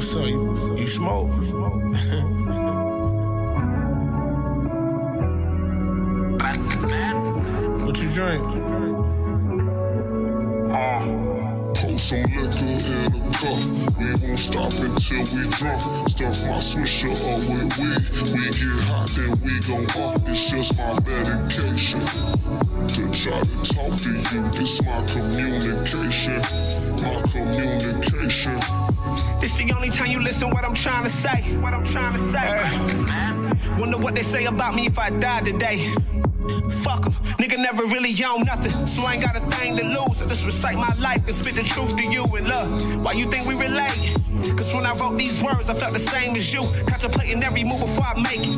What's up? You smoke? What you drink? Pour some liquor in a cup. We won't stop until we drunk. Stuff my swisher up with weed. We get hot, then we gon' up. It's just my medication. To try to talk to you, this my communication. My communication. It's the only time you listen what I'm trying to say. Wonder what they say about me if I die today. Fuck 'em, nigga never really own nothing, so I ain't got a thing to lose. I just recite my life and spit the truth to you. And look, why you think we relate? Cause when I wrote these words, I felt the same as you. Contemplating every move before I make it.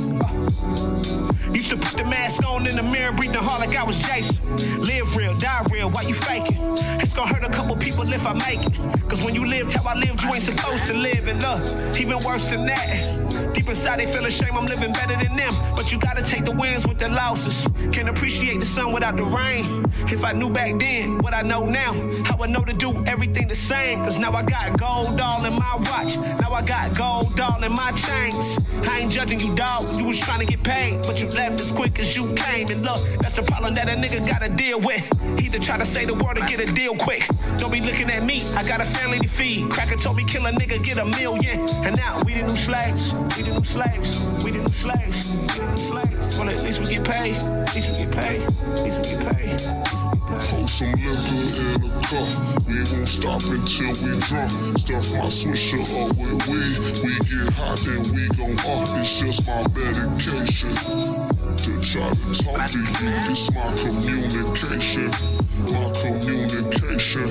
Used to put the mask on in the mirror, breathing hard like I was Jason. Live real, die real, why you faking? It's gonna hurt a couple people if I make it. Cause when you lived how I lived, you ain't supposed to live. And look, even worse than that, deep inside they feel ashamed I'm living better than them. But you gotta take the wins with the losses. Can't appreciate the sun without the rain. If I knew back then what I know now, how I know to do everything the same. Cause now I got gold all in my watch. Now I got gold all in my chains. I ain't judging you, dog. You was trying to get paid, but you left as quick as you came. And look, that's the problem that a nigga gotta deal with. Either try to say the word or get a deal quick. Don't be looking at me, I got a family to feed. Cracker told me kill a nigga, get $1 million. And now we the new slaves. We the new slaves. We the new slaves. We the new slaves. Well, at least we get paid. At least we get paid. At least we get paid. Pour some liquor in a cup. We won't stop until we drunk. Stuff my swisher up with weed. We get hot, then we gon' up. It's just my medication. To try to talk to you, this my communication. My communication.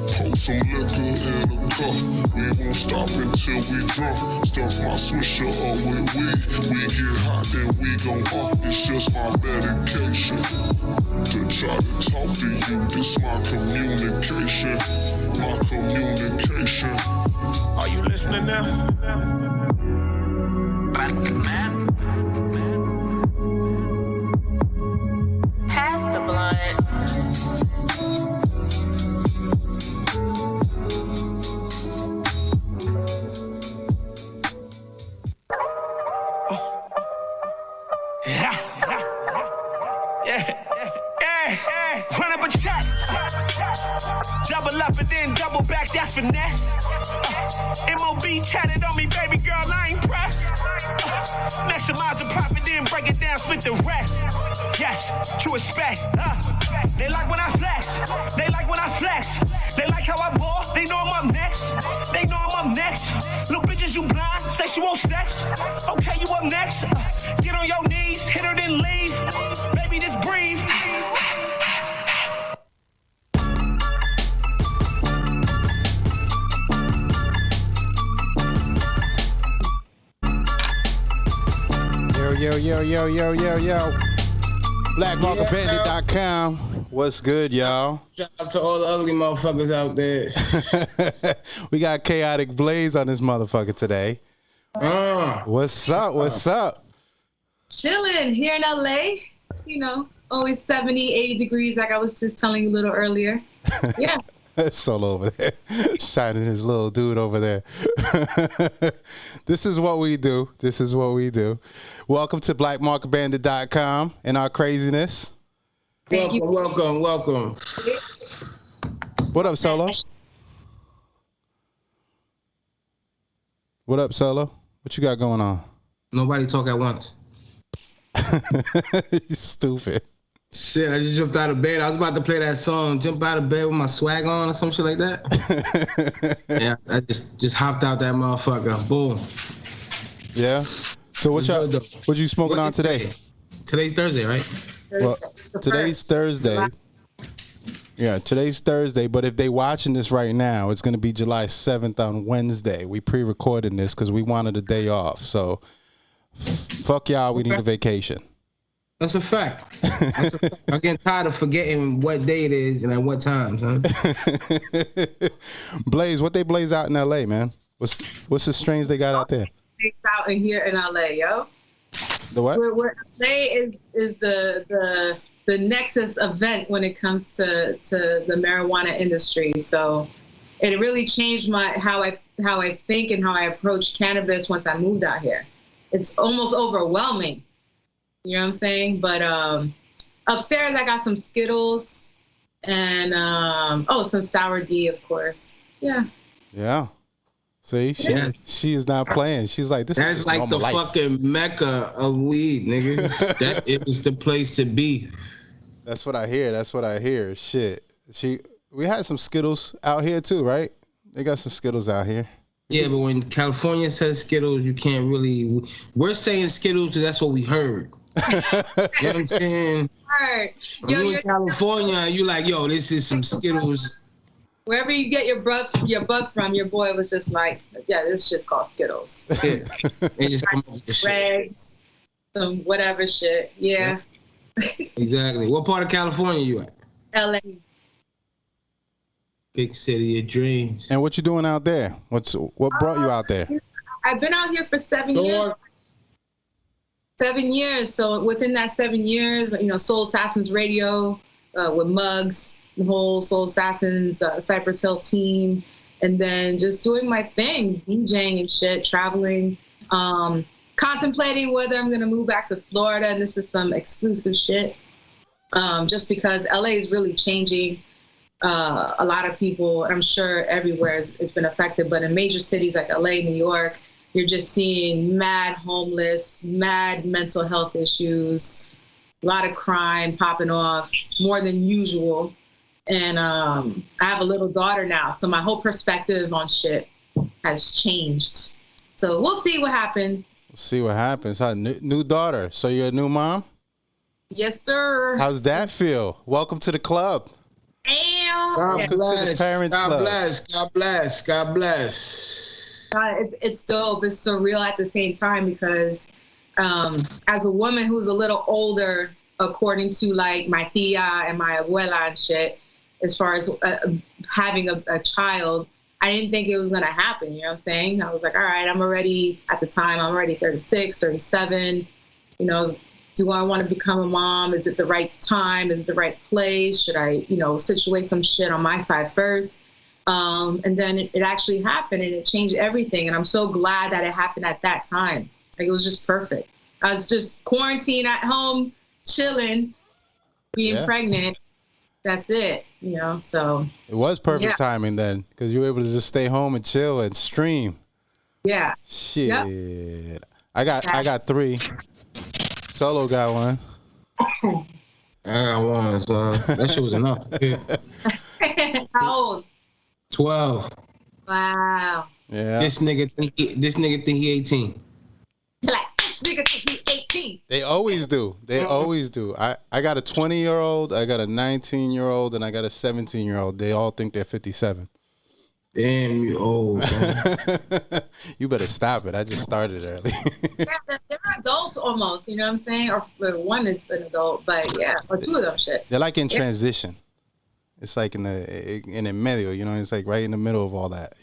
Pour some liquor in a cup. We won't stop until we drunk. Stuff my swisher up with weed. We get hot, then we gon' up. It's just my medication. To try to talk to you, this my communication. My communication. Are you listening now? Pass the blunt. Run up a check, double up and then double back, that's finesse. MOB chatted on me, baby girl, I ain't pressed. Maximize the profit, then break it down, split the rest. Yes, true respect. They like when I flex, they like when I flex. They like how I ball, they know I'm up next. They know I'm up next. Little bitches, you blind, say she want sex. Okay, you up next. Get on your knees, hit her, then leave. Baby, just breathe. Yo. BlackMarketBandit.com. What's good, y'all? Shout out to all the ugly motherfuckers out there. We got Kaotic Blaze on this motherfucker today. What's up? Chilling here in LA. You know, always 70, 80 degrees like I was just telling you a little earlier. Yeah. Solo over there, shining his little dude over there. This is what we do. Welcome to BlackMarketBandit.com and our craziness. Welcome. What up, Solo? What up, Solo? What you got going on? Nobody talk at once. You stupid. Shit, I just jumped out of bed. I was about to play that song, Jump Out of Bed with My Swag On or some shit like that. Yeah, I just hopped out that motherfucker. Boom. Yeah. So what you smoking on today? Today's Thursday, right? Well, today's Thursday. Yeah, today's Thursday, but if they watching this right now, it's going to be July 7th on Wednesday. We pre-recording this because we wanted a day off. So, fuck y'all, we need a vacation. That's a fact. I'm getting tired of forgetting what day it is and at what times, huh? Blaze, what they blaze out in LA, man? What's the strains they got out there? It's out in here in LA, yo. The what? Where LA is the nexus event when it comes to the marijuana industry. So it really changed how I I think and how I approach cannabis once I moved out here. It's almost overwhelming. You know what I'm saying? But upstairs I got some Skittles and some sour D, of course. Yeah. Yeah. See, she is not playing. She's like, That's is like the life. fucking mecca of weed, nigga. That is the place to be. That's what I hear. Shit. We had some Skittles out here too, right? They got some Skittles out here. Yeah, but when California says Skittles, you can't really. We're saying Skittles because that's what we heard. You know what I'm saying? Right. When you in California, you like, yo, this is some Skittles. Wherever you get your bug from, your boy was just like, yeah, this is just called Skittles. Yeah. They just come up with the shit. Reds, some whatever shit. Yeah. Exactly. What part of California you at? LA. Big city of dreams. And what you doing out there? What brought you out there? I've been out here for 7 years. 7 years. So within that 7 years, Soul Assassins Radio with Muggs, the whole Soul Assassins Cypress Hill team, and then just doing my thing, DJing and shit, traveling, contemplating whether I'm going to move back to Florida. And this is some exclusive shit, just because LA is really changing. A lot of people, I'm sure everywhere has been affected, but in major cities like LA, New York, you're just seeing mad homeless, mad mental health issues, a lot of crime popping off, more than usual. And I have a little daughter now, so my whole perspective on shit has changed. So we'll see what happens. We'll see what happens. Huh? New daughter. So you're a new mom? Yes, sir. How's that feel? Welcome to the club. God bless. God bless. God bless. God bless. It's dope. It's surreal at the same time because as a woman who's a little older, according to like my tia and my abuela and shit, as far as having a child, I didn't think it was going to happen. You know what I'm saying? I was like, all right, I'm already 36, 37. Do I want to become a mom? Is it the right time? Is it the right place? Should I, situate some shit on my side first? And then it actually happened and it changed everything. And I'm so glad that it happened at that time. Like, it was just perfect. I was just quarantined at home, chilling, being pregnant. That's it, so. It was perfect timing then, because you were able to just stay home and chill and stream. Yeah. Shit. Yep. I got 3. Solo got 1. I got 1, so that shit was enough. Yeah. How old? 12. Wow. Yeah. This nigga think he 18. Like, nigga think he 18. They always do. I got a 20-year-old, I got a 19-year-old, and I got a 17-year-old. They all think they're 57. Damn, you old. You better stop it. I just started early. Yeah, they're adults almost, you know what I'm saying? Or one is an adult, but yeah, or 2 of them shit. They're like in transition. It's like in the medio, it's like right in the middle of all that,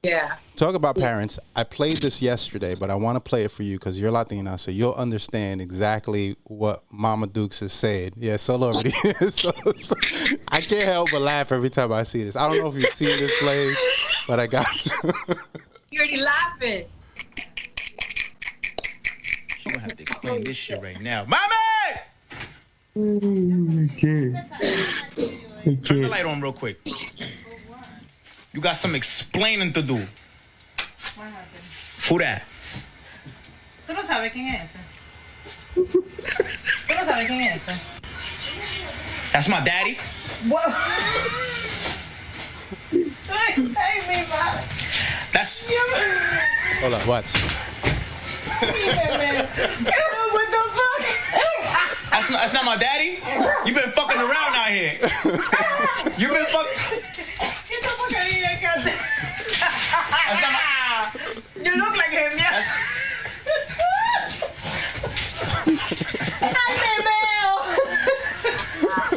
Yeah. Talk about parents. I played this yesterday, but I want to play it for you because you're Latina, so you'll understand exactly what Mama Dukes is saying. Yeah, Solo already. so I can't help but laugh every time I see this. I don't know if you've seen this Blaze, but I got to. You're already laughing. I'm gonna have to explain this shit right now. Mommy! Turn the light on real quick. You got some explaining to do. What happened? Who that? ¿Tú no sabes quién es ese? ¿Tú no sabes quién es ese? That's my daddy. What? Ay, mi madre. That's. Hold on, watch. What the fuck? That's not my daddy. You been fucking around out here. You been fucking. Get the fuck out of here, Kat. That's not my. You look like him, yeah. Ay, bebeo.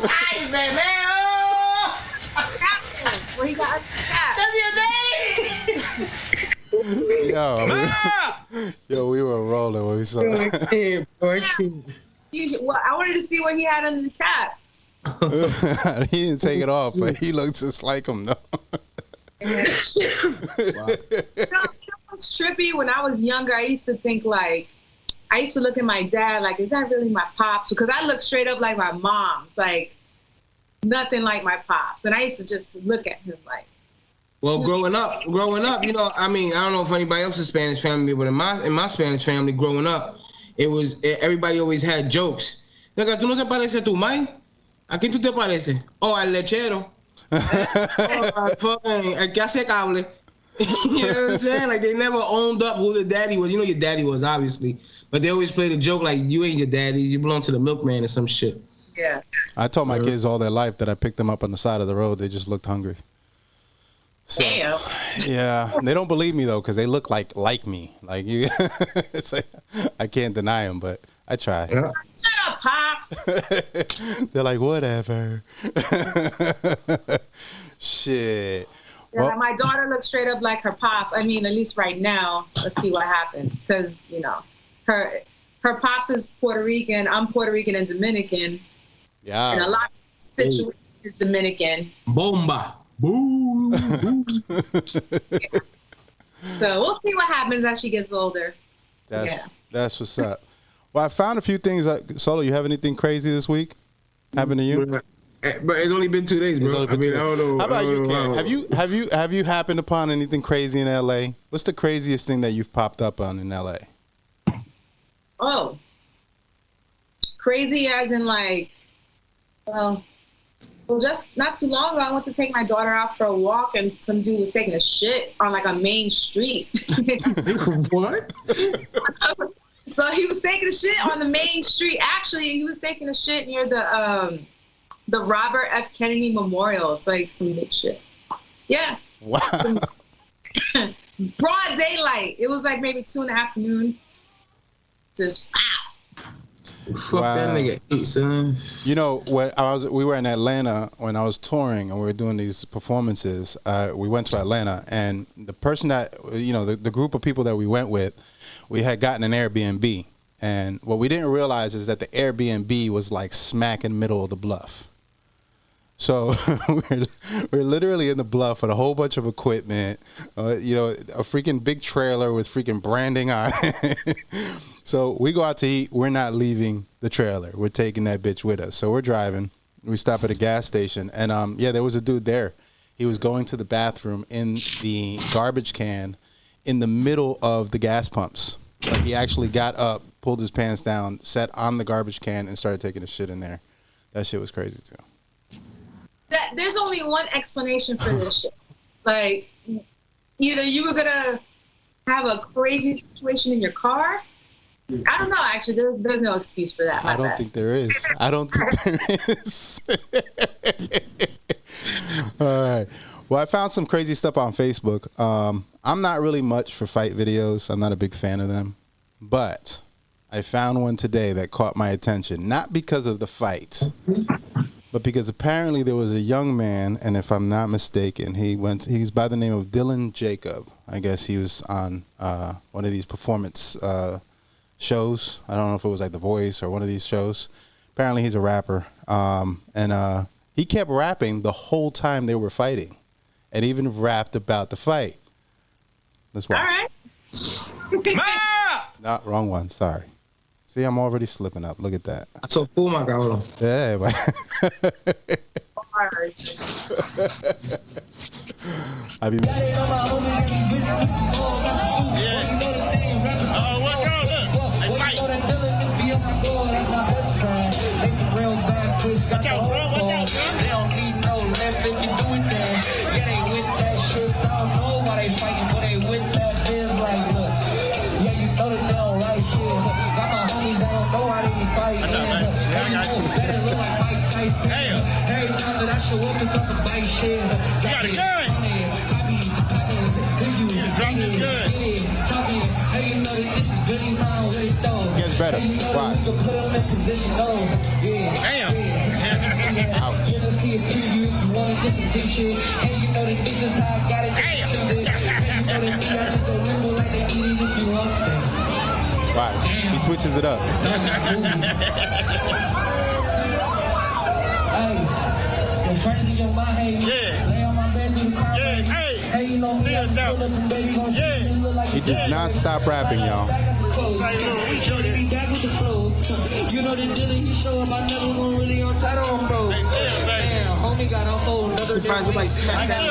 Ay, bebeo. What he got? That's your daddy. Yo, we were rolling when we saw that. I wanted to see what he had under the cap. He didn't take it off, but he looked just like him, though. What's trippy? When I was younger, I used to think like, I used to look at my dad like, is that really my pops? Because I look straight up like my mom. It's like nothing like my pops. And I used to just look at him like. Well, growing up, you know, I mean, I don't know if anybody else's Spanish family, but in my Spanish family, growing up, everybody always had jokes. Look, ¿tú no te pareces a tu mai? ¿A quién tú te pareces? Oh, al lechero. Oh, fucking, el que hace cable. You know what I'm saying? Like, they never owned up who the daddy was. You know your daddy was, obviously. But they always played a joke like, you ain't your daddy. You belong to the milkman or some shit. Yeah. I told my kids all their life that I picked them up on the side of the road. They just looked hungry. So, damn. Yeah. They don't believe me, though, because they look like me. Like, you, it's like, I can't deny them, but I try. Yeah. Shut up, Pops. They're like, whatever. Shit. Yeah, Well, my daughter looks straight up like her pops. I mean, at least right now. Let's see what happens, because you know, her pops is Puerto Rican. I'm Puerto Rican and Dominican. yeah. And a lot of situations is Dominican. Bomba. Boom. Boom. Yeah. So we'll see what happens as she gets older. That's what's up. Well, I found a few things. Solo, you have anything crazy this week happen to you? But it's only been 2 days, bro. I mean, I don't know. How about you, know. Ken? Have you happened upon anything crazy in LA? What's the craziest thing that you've popped up on in LA? Oh, crazy as in like, well, just not too long ago, I went to take my daughter out for a walk, and some dude was taking a shit on like a main street. What? So he was taking a shit on the main street. Actually, he was taking a shit near the Robert F. Kennedy Memorial. It's like some big shit. Yeah. Wow. Broad daylight. It was like maybe 2 in the afternoon. Just wow. Fuck that nigga, son. You know, when we were in Atlanta when I was touring and we were doing these performances. We went to Atlanta, and the person that, you know, the group of people that we went with, we had gotten an Airbnb. And what we didn't realize is that the Airbnb was like smack in the middle of the bluff. So we're literally in the bluff with a whole bunch of equipment, you know, a freaking big trailer with freaking branding on it. So we go out to eat. We're not leaving the trailer. We're taking that bitch with us. So we're driving. We stop at a gas station. And, yeah, there was a dude there. He was going to the bathroom in the garbage can in the middle of the gas pumps. Like, he actually got up, pulled his pants down, sat on the garbage can, and started taking a shit in there. That shit was crazy, too. There's only one explanation for this shit. Like, either you were gonna have a crazy situation in your car. I don't know. Actually, there's no excuse for that. I don't think there is. I don't think there is. All right. Well, I found some crazy stuff on Facebook. I'm not really much for fight videos. I'm not a big fan of them. But I found one today that caught my attention. Not because of the fight, but because apparently there was a young man, and if I'm not mistaken, he's by the name of Dylan Jacob. I guess he was on one of these performance shows. I don't know if it was like The Voice or one of these shows. Apparently he's a rapper. And he kept rapping the whole time they were fighting, and even rapped about the fight. Let's watch. All right. Not wrong one. Sorry. See, I'm already slipping up. Look at that. So Puma, cabrón. Yeah, Bars. I be. Watch out, bro. Watch out, man. They don't need no left if you do it then. Yeah, they with that shit. I don't know why they fighting, but they with that biz like, look. Yeah, you know that they don't like shit. Got my homies that don't know how they be fighting. That it look like Mike Tyson. Every time that I show up, it's up to bite shit. You got a gun. Gets better. Watch. Damn. Ouch. Watch. He switches it up. Hey, He does not stop rapping, y'all. You know the dealer, he show up, I never won really on title on bro. Damn, homie got a whole nother Surprised nobody smacked that.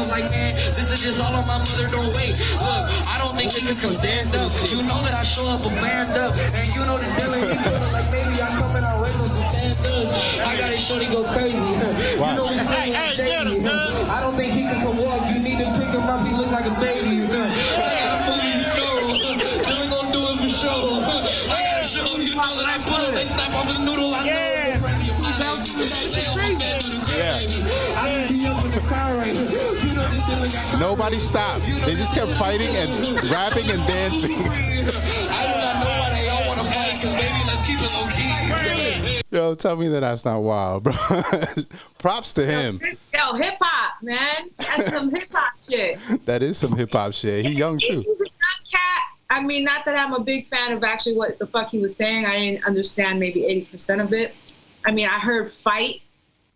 Like, man, this is just all on my mother, don't wait. Look, I don't think niggas can stand up. You know that I show up a band up. And you know the dealer, he feeling like, baby, I'm coming out regular some stand up. I got it, shorty go crazy. You know we I don't think he can come walk. You need to pick him up, he look like a baby. I gonna do it for sure. I gotta show you know that I put him, they snap on the noodle. I know. Nobody stopped. They just kept fighting and rapping and dancing. I do not know why they all want to fight, because baby, let's keep it low key. Yo, tell me that that's not wild, bro. Props to him. Yo, hip hop, man. That's some hip hop shit. That is some hip hop shit. He young too. He's a young cat. I mean, not that I'm a big fan of actually what the fuck he was saying. I didn't understand maybe 80% of it. I mean, I heard fight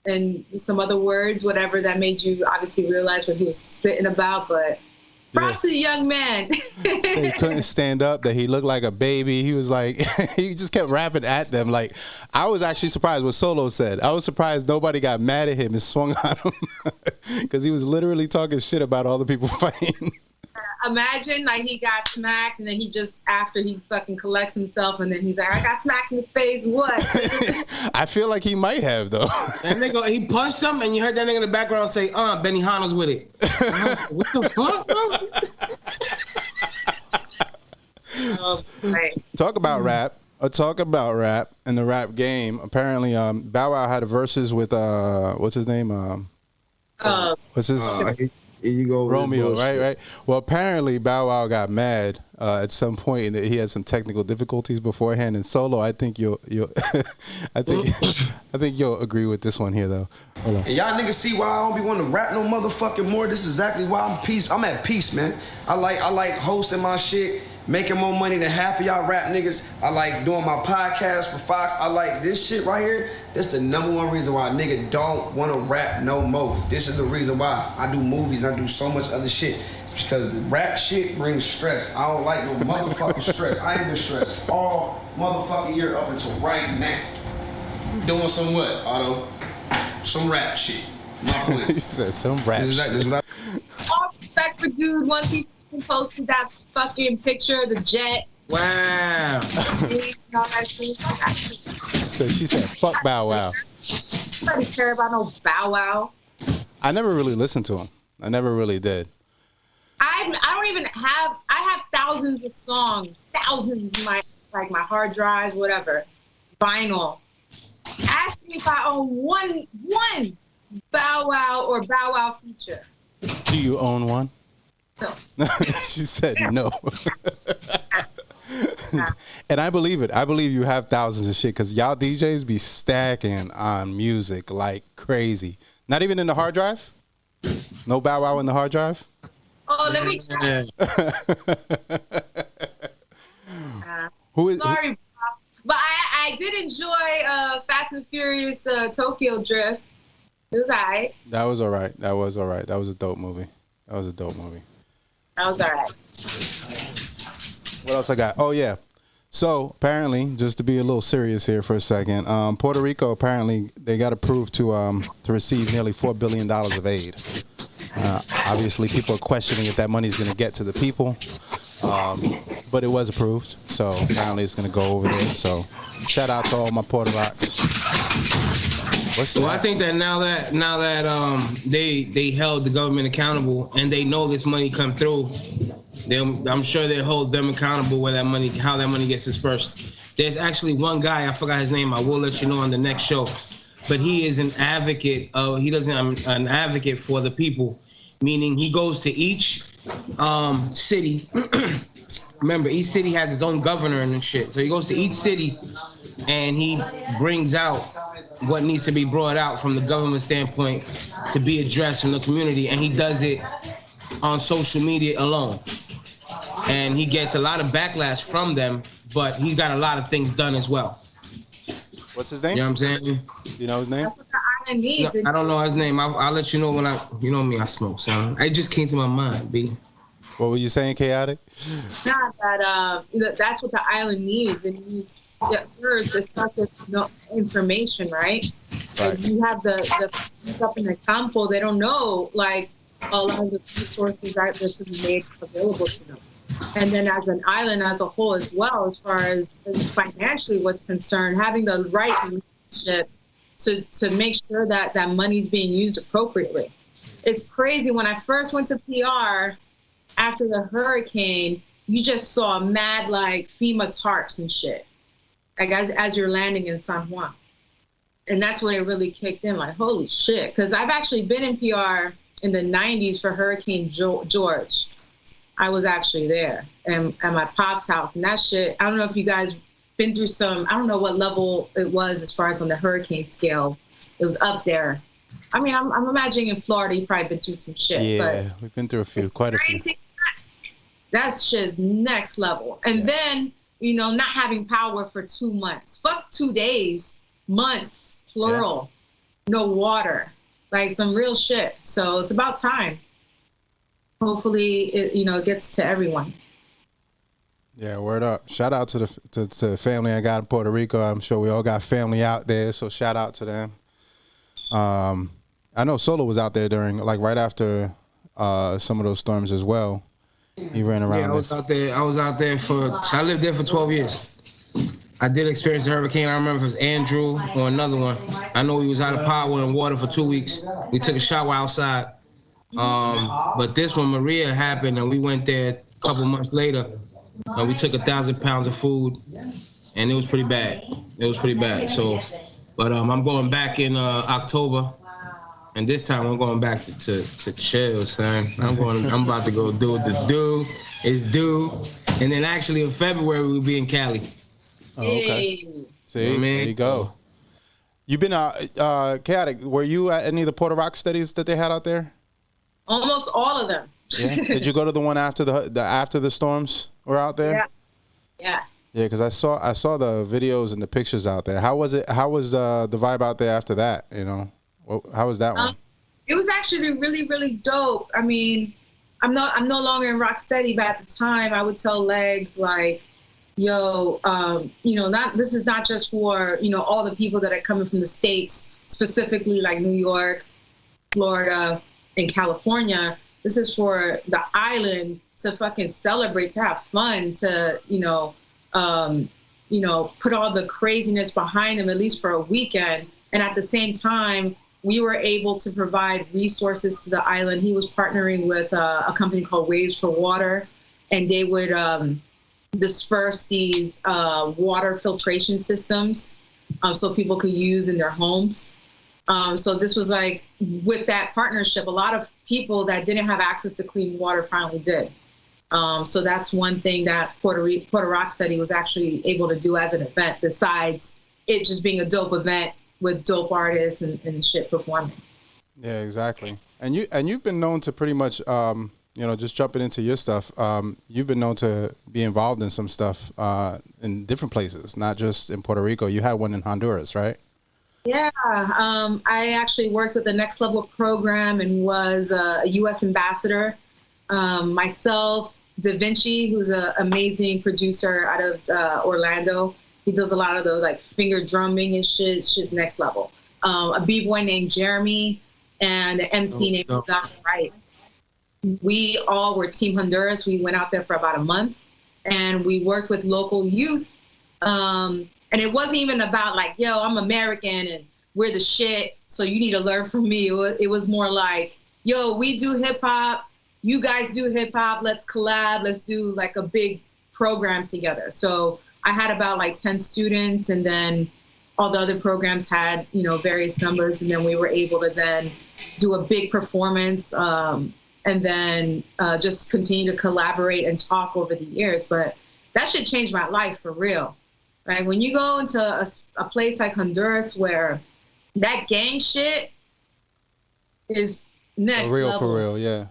and some other words, whatever that made you obviously realize what he was spitting about, but props to the young man. So he couldn't stand up, that he looked like a baby. He was like, he just kept rapping at them. Like, I was actually surprised what Solo said. I was surprised nobody got mad at him and swung on him because he was literally talking shit about all the people fighting. Imagine like he got smacked and then he just after he fucking collects himself and then he's like, I got smacked in the face. What? I feel like he might have though. That nigga, he punched him and you heard that nigga in the background say, Benny Hanna's with it. What the fuck, bro? Talk about rap. Talk about rap and the rap game. Apparently, Bow Wow had a verses with what's his name? What's his? Here you go, Romeo, right. Well, apparently Bow Wow got mad at some point, and he had some technical difficulties beforehand. And Solo, I think you'll, I think you'll agree with this one here, though. Hold on. And y'all niggas see why I don't be wanting to rap no motherfucking more. This is exactly why I'm at peace, man. I like hosting my shit, making more money than half of y'all rap niggas. I like doing my podcast for Fox. I like this shit right here. That's the number one reason why a nigga don't want to rap no more. This is the reason why I do movies and I do so much other shit. It's because the rap shit brings stress. I don't like no motherfucking stress. I ain't been stressed all motherfucking year up until right now. Doing some what, Otto? Some rap shit. He said some rap shit. This is what All respect for dude once he posted that fucking picture of the jet. Wow. So she said, fuck Bow Wow. Nobody care about no Bow Wow. I never really listened to him. I never really did. I don't even have, I have thousands of songs, thousands in my hard drive, whatever, vinyl. Ask me if I own one Bow Wow or Bow Wow feature. Do you own one? No. She said no. And I believe it. I believe you have thousands of shit because y'all DJs be stacking on music like crazy. Not even in the hard drive? No Bow Wow in the hard drive? Oh, let me check. Sorry, but I did enjoy Fast and Furious Tokyo Drift. It was alright. That was alright. That was alright. That was a dope movie. That was all right. What else I got? Oh, yeah. So, apparently, just to be a little serious here for a second, Puerto Rico, apparently, they got approved to receive nearly $4 billion of aid. Obviously, people are questioning if that money is going to get to the people, but it was approved. So, apparently, it's going to go over there. So, shout out to all my Puerto Rocks. Well, I think that now that they held the government accountable and they know this money come through, I'm sure they'll hold them accountable how that money gets dispersed. There's actually one guy, I forgot his name. I will let you know on the next show, but he is an advocate. An advocate for the people, meaning he goes to each city. Remember, each city has its own governor and shit. So he goes to each city and he brings out what needs to be brought out from the government standpoint to be addressed from the community. And he does it on social media alone. And he gets a lot of backlash from them, but he's got a lot of things done as well. What's his name? You know what I'm saying? You know his name? That's what the island needs. No, I don't know his name. I'll let you know when you know me, I smoke, son. It just came to my mind, B. What were you saying, Kaotic? Not that that's what the island needs. It needs first. It starts with information, right? Right. And you have the stuff in the campo. They don't know like a lot of the resources that this is made available to them. And then as an island as a whole as well, as far as financially what's concerned, having the right leadership to make sure that that money's being used appropriately. It's crazy. When I first went to PR after the hurricane, you just saw mad like FEMA tarps and shit, like as you're landing in San Juan. And that's when it really kicked in, like, holy shit. Because I've actually been in PR in the 90s for Hurricane George. I was actually there and at my pop's house. And that shit, I don't know if you guys been through some, I don't know what level it was as far as on the hurricane scale. It was up there. I mean, I'm imagining in Florida, you've probably been through some shit. Yeah, but we've been through quite a few. That shit's next level. And then, you know, not having power for 2 months. Fuck 2 days, months, plural. Yeah. No water. Like some real shit. So it's about time. Hopefully, it gets to everyone. Yeah, word up. Shout out to the family I got in Puerto Rico. I'm sure we all got family out there, so shout out to them. I know Solo was out there during, like, right after some of those storms as well. He ran around. Yeah, I was out there I lived there for 12 years. I did experience the hurricane. I remember if it was Andrew or another one. I know we was out of power and water for 2 weeks. We took a shower outside. But this one, Maria, happened, and we went there a couple months later, and we took 1,000 pounds of food, and it was pretty bad. So, but I'm going back in October, and this time I'm going back to chill, son. I'm about to go do what the do is do, and then actually in February we'll be in Cali. Oh, okay. See, there you go. You've been Kaotic, were you at any of the Puerto Rock studies that they had out there? Almost all of them. Yeah. Did you go to the one after the storms were out there? Yeah. Yeah, because I saw the videos and the pictures out there. How was it? How was the vibe out there after that? You know, how was that one? It was actually really, really dope. I mean, I'm no longer in Rocksteady, but at the time I would tell Legs like, yo, this is not just for, all the people that are coming from the States, specifically like New York, Florida, and California. This is for the island to fucking celebrate, to have fun, to, put all the craziness behind them, at least for a weekend. And at the same time, we were able to provide resources to the island. He was partnering with a company called Waves for Water, and they would disperse these water filtration systems so people could use in their homes. So this was like, with that partnership, a lot of people that didn't have access to clean water finally did. So that's one thing that Puerto Rock City was actually able to do as an event, besides it just being a dope event with dope artists and shit performing. Yeah, exactly. And you've been known to pretty much, just jumping into your stuff. You've been known to be involved in some stuff in different places, not just in Puerto Rico. You had one in Honduras, right? Yeah, I actually worked with the Next Level program and was a U.S. ambassador. Myself, Da Vinci, who's an amazing producer out of Orlando. He does a lot of the like finger drumming and shit. Shit's next level. A b-boy named Jeremy and an MC named Zach Wright. We all were Team Honduras. We went out there for about a month, and we worked with local youth. And it wasn't even about like, yo, I'm American and we're the shit, so you need to learn from me. It was more like, yo, we do hip hop, you guys do hip hop, let's collab, let's do like a big program together. So I had about like 10 students, and then all the other programs had, various numbers, and then we were able to then do a big performance, and then just continue to collaborate and talk over the years. But that shit changed my life for real. Right? When you go into a place like Honduras where that gang shit is next level. For real, yeah.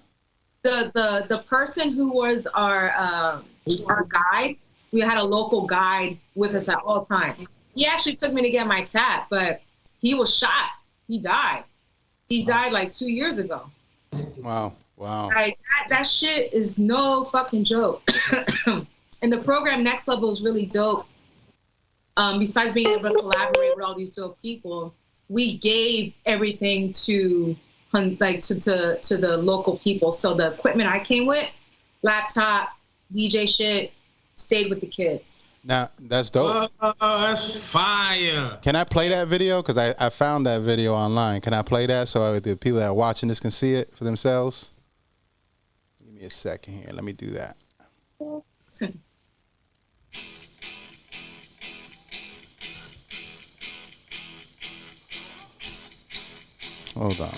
The person who was our guide, we had a local guide with us at all times. He actually took me to get my tat, but he was shot. He died. He died like 2 years ago. Wow. Like that shit is no fucking joke. And the program Next Level is really dope. Besides being able to collaborate with all these dope people, we gave everything to the local people. So the equipment I came with, laptop, DJ shit, stayed with the kids. Now, that's dope. That's fire. Can I play that video? Because I found that video online. Can I play that so the people that are watching this can see it for themselves? Give me a second here. Let me do that. Hold on.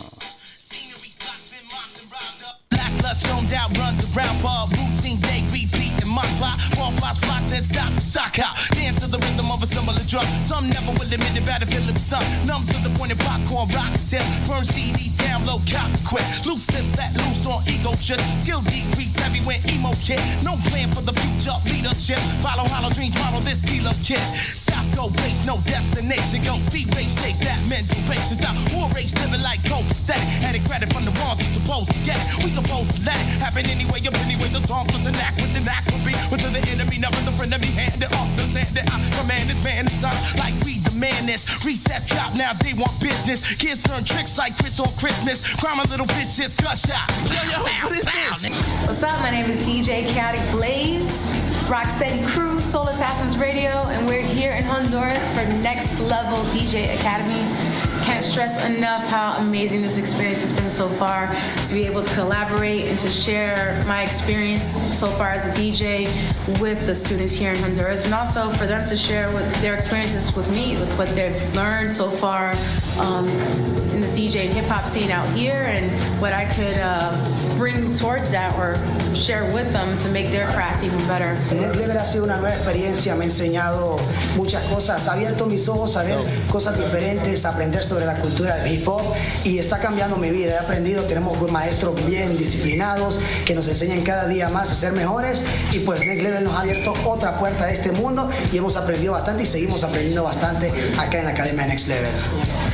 Zoned out, run around, bar, routine day, repeat in my plot. Ball flies, flock, then stop, sock out. Dance to the rhythm of a similar drum. Some never will admit it, battlefield of the sun. Numb to the point of popcorn, rock sip. Burn CD down, low, cop quick. Loose slip, that loose on ego trip. Skill decrease, everywhere emo kid. No plan for the future, leadership. Follow hollow dreams, model this steal up kid. Stop, go, race, no destination. Go, speed race, take that mental base. Stop, war race, living like cold, steady. Had it credit from the wrongs, we supposed to get it. We can both let it happen anyway, up anyway. The song was an act with an act will be. But to the enemy, nothing the friend of me. Hand it off, the land that I command this man in time. Like we demand this. Reset drop, now they want business. Kids turn tricks like Chris on Christmas. Crime a little bitches, gunshot. Yo, what is this? What's up? My name is DJ Kaotic Blaze, Rocksteady Crew, Soul Assassins Radio, and we're here in Honduras for Next Level DJ Academy. Can't stress enough how amazing this experience has been so far, to be able to collaborate and to share my experience so far as a DJ with the students here in Honduras, and also for them to share with their experiences with me, with what they've learned so far in the DJ and hip-hop scene out here, and what I could bring towards that or share with them to make their craft even better. Next Level ha sido una nueva experiencia, me ha enseñado muchas cosas, ha abierto mis ojos a ver cosas diferentes, a aprender sobre la cultura del hip hop, y está cambiando mi vida. He aprendido, tenemos maestros bien disciplinados que nos enseñan cada día más a ser mejores, y pues Next Level nos ha abierto otra puerta a este mundo y hemos aprendido bastante y seguimos aprendiendo bastante acá en la Academia Next Level.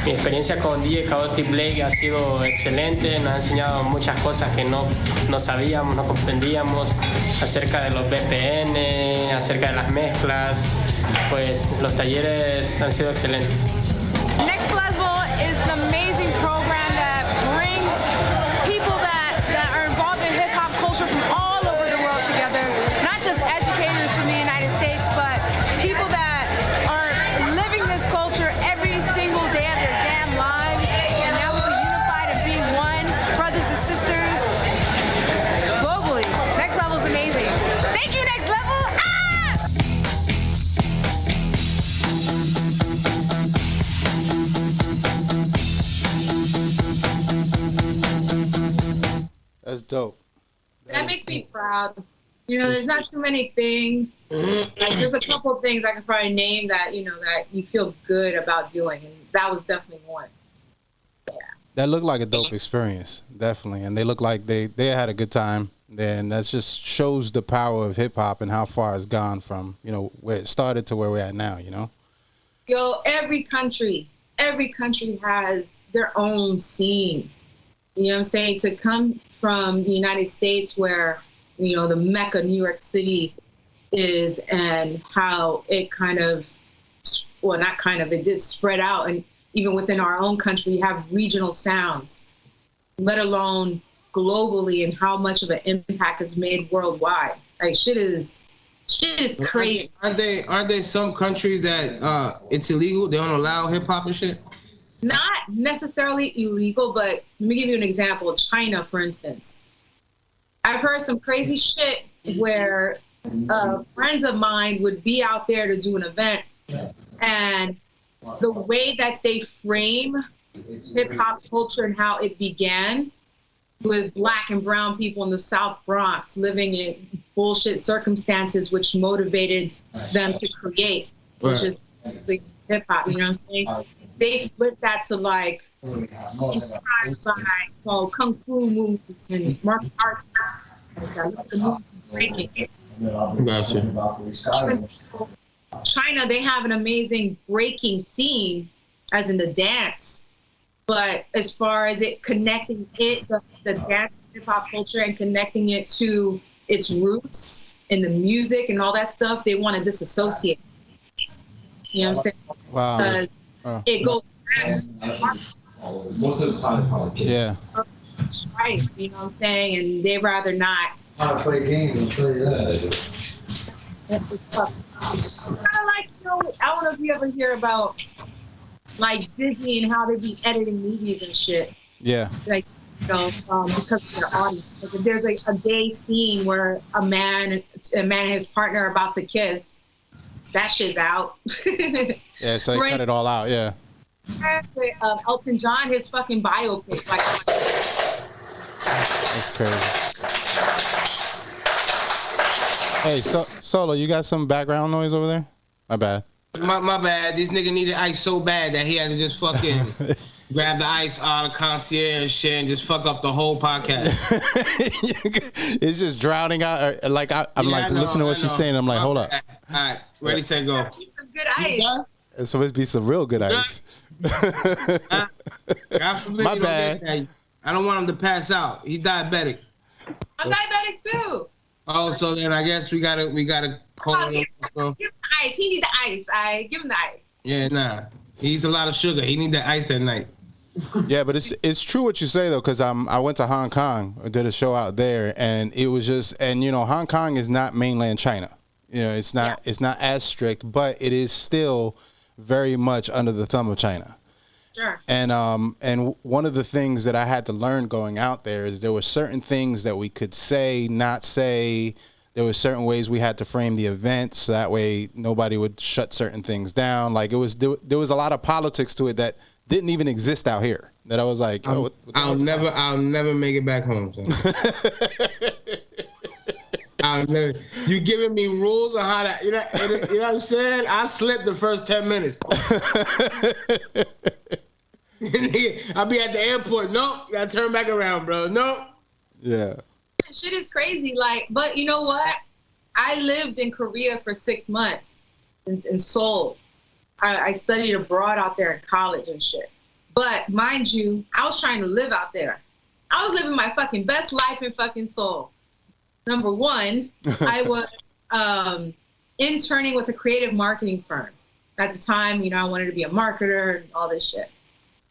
Mi experiencia con DJ Kaotic Blaze ha sido excelente, nos ha enseñado muchas cosas que no sabíamos, no comprendíamos acerca de los BPN, acerca de las mezclas. Pues los talleres han sido excelentes. Next Level is an amazing program that brings people that are involved in hip-hop culture from all over the world together, not just educators from the United States, but people that are living this culture every single day of their damn lives, and now we're unified and being one, brothers and sisters, globally. Next Level is amazing. Thank you, Next Level! That's dope. That makes me proud. You know, there's not too many things. Like, there's a couple of things I can probably name that, you know, that you feel good about doing. And that was definitely one. Yeah. That looked like a dope experience, definitely. And they look like they had a good time. And that just shows the power of hip hop and how far it's gone from, you know, where it started to where we're at now, you know? Yo, every country has their own scene. You know what I'm saying? To come from the United States, where, you know, the Mecca, New York City is, and how it kind of, well, not kind of, it did spread out. And even within our own country, you have regional sounds, let alone globally, and how much of an impact it's made worldwide. Like, shit is crazy. Aren't there some countries that it's illegal? They don't allow hip hop and shit? Not necessarily illegal, but let me give you an example. China, for instance. I've heard some crazy shit where friends of mine would be out there to do an event, and the way that they frame hip hop culture and how it began with Black and brown people in the South Bronx living in bullshit circumstances, which motivated them to create, which is basically hip hop. You know what I'm saying? They flip that to like inspired by kung fu movies and martial arts. Gotcha. China, they have an amazing breaking scene, as in the dance, But as far as it connecting the dance hip hop culture and connecting it to its roots and the music and all that stuff, they want to disassociate. You know what I'm saying? Wow. Because it goes back to yeah. Right, you know what I'm saying? And they rather not. How to play games, I'll tell you that. It's tough. Kind of like, you know, I don't know if you ever hear about like Disney and how they be editing movies and shit. Yeah. Like, you know, because of their audience. Like if there's like a gay scene where a man and his partner are about to kiss, that shit's out. Yeah, so they cut it all out. Yeah. Elton John, his fucking biopic, like. That's crazy. Hey, Solo, you got some background noise over there? My bad. My bad. This nigga needed ice so bad that he had to just fucking grab the ice out of concierge shit and just fuck up the whole podcast. It's just drowning out. Like I'm listening to what she's saying. I'm like, hold up. All right, ready, set, go. Some good ice. It's supposed to be some real good ice. My bad. I don't want him to pass out. He's diabetic. I'm diabetic too. Oh, so then I guess we gotta call him. Give him the ice. He need the ice. Give him the ice. Yeah, nah. He eats a lot of sugar. He need the ice at night. Yeah, but it's true what you say though, because I went to Hong Kong, did a show out there, and it was just, and you know, Hong Kong is not mainland China. You know, it's not as strict, but it is still very much under the thumb of China. Sure. And one of the things that I had to learn going out there is there were certain things that we could say, not say. There were certain ways we had to frame the event so that way nobody would shut certain things down. Like there was a lot of politics to it that didn't even exist out here. That I was like, I'll never make it back home. You giving me rules on how to, you know what I'm saying? I slept the first 10 minutes. I'll be at the airport. Nope, gotta turn back around, bro. Nope. Yeah. Shit is crazy. Like, but you know what? I lived in Korea for 6 months in Seoul. I studied abroad out there in college and shit. But mind you, I was trying to live out there. I was living my fucking best life in fucking Seoul. Number one, I was interning with a creative marketing firm. At the time, you know, I wanted to be a marketer and all this shit.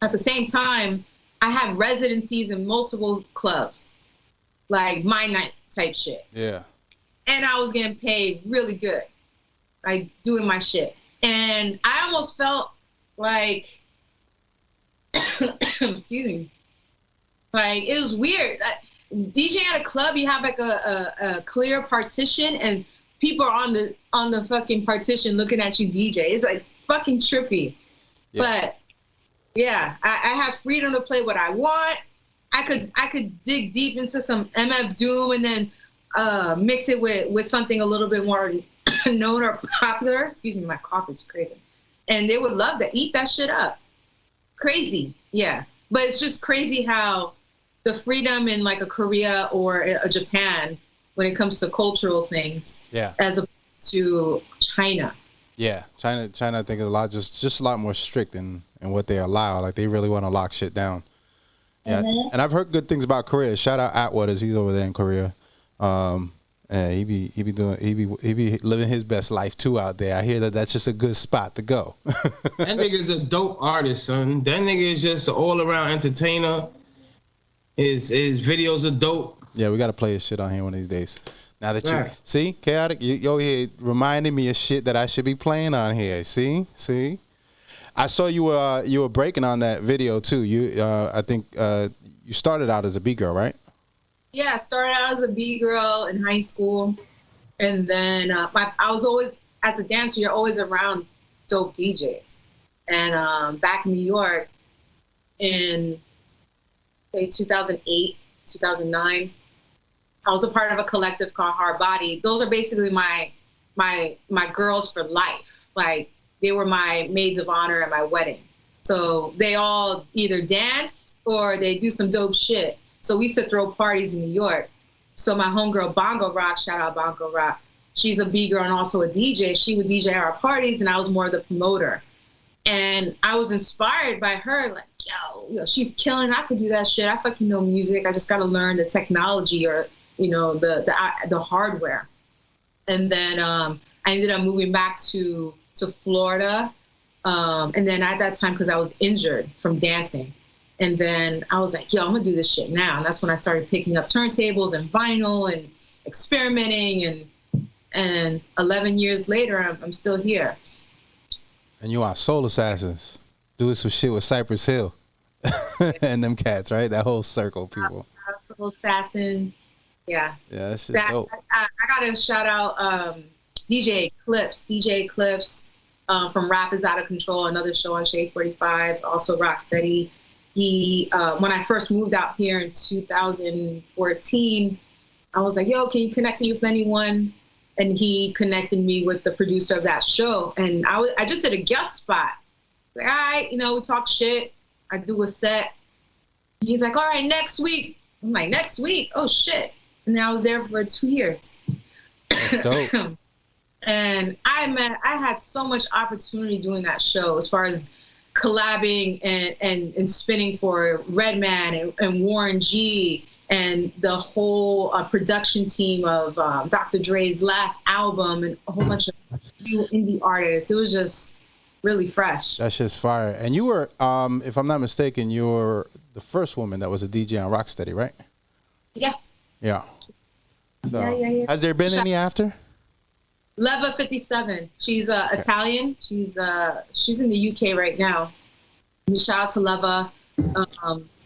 At the same time, I had residencies in multiple clubs, like My Night type shit. Yeah. And I was getting paid really good, like doing my shit. And I almost felt like, excuse me, like it was weird. DJing at a club, you have like a clear partition, and people are on the fucking partition looking at you DJ. It's like fucking trippy. Yeah. But yeah, I have freedom to play what I want. I could dig deep into some MF Doom and then mix it with something a little bit more known or popular. Excuse me, my cough is crazy. And they would love to eat that shit up. Crazy, yeah. But it's just crazy how the freedom in like a Korea or a Japan when it comes to cultural things, yeah, as opposed to China. Yeah, China I think is just a lot more strict in what they allow. Like they really want to lock shit down. Yeah, and I've heard good things about Korea. Shout out Atwaters, he's over there in Korea. And he be living his best life too out there. I hear that's just a good spot to go. That nigga's a dope artist, son. That nigga is just an all around entertainer. His videos are dope. Yeah, we gotta play his shit on here one of these days. Now that you see, Chaotic, you here reminding me of shit that I should be playing on here. See. I saw you were breaking on that video too. I think you started out as a B-girl, right? Yeah, I started out as a B-girl in high school, and then I was always, as a dancer, you're always around dope DJs. And back in New York, in say 2008, 2009, I was a part of a collective called Hard Body. Those are basically my girls for life. Like they were my maids of honor at my wedding. So they all either dance or they do some dope shit. So we used to throw parties in New York. So my homegirl Bongo Rock, shout out Bongo Rock, she's a B-girl and also a DJ. She would DJ our parties and I was more of the promoter. And I was inspired by her, like, yo, she's killing. I could do that shit. I fucking know music. I just got to learn the technology or, the hardware. And then I ended up moving back to Florida. And then at that time, because I was injured from dancing. And then I was like, yo, I'm going to do this shit now. And that's when I started picking up turntables and vinyl and experimenting. And 11 years later, I'm still here. And you are Soul Assassins. Doing some shit with Cypress Hill. And them cats, right? That whole circle of people. Soul Assassins. Yeah. Yeah, that's just dope. I got to shout out DJ Eclipse from Rap is Out of Control, another show on Shade 45, also Rocksteady. He, when I first moved out here in 2014, I was like, yo, can you connect me with anyone? And he connected me with the producer of that show. And I just did a guest spot. Like, all right, we talk shit. I do a set. He's like, all right, next week. I'm like, next week? Oh, shit. And then I was there for 2 years. That's dope. And I had so much opportunity doing that show as far as collabing and spinning for Redman and Warren G and the whole production team of Dr. Dre's last album and a whole bunch of new indie artists. It was just really fresh. That's just fire. And you were, if I'm not mistaken, you were the first woman that was a DJ on Rocksteady, right? Yeah. Yeah. So, yeah. has there been any after? Leva 57. She's Italian. She's in the UK right now. Shout out to Leva.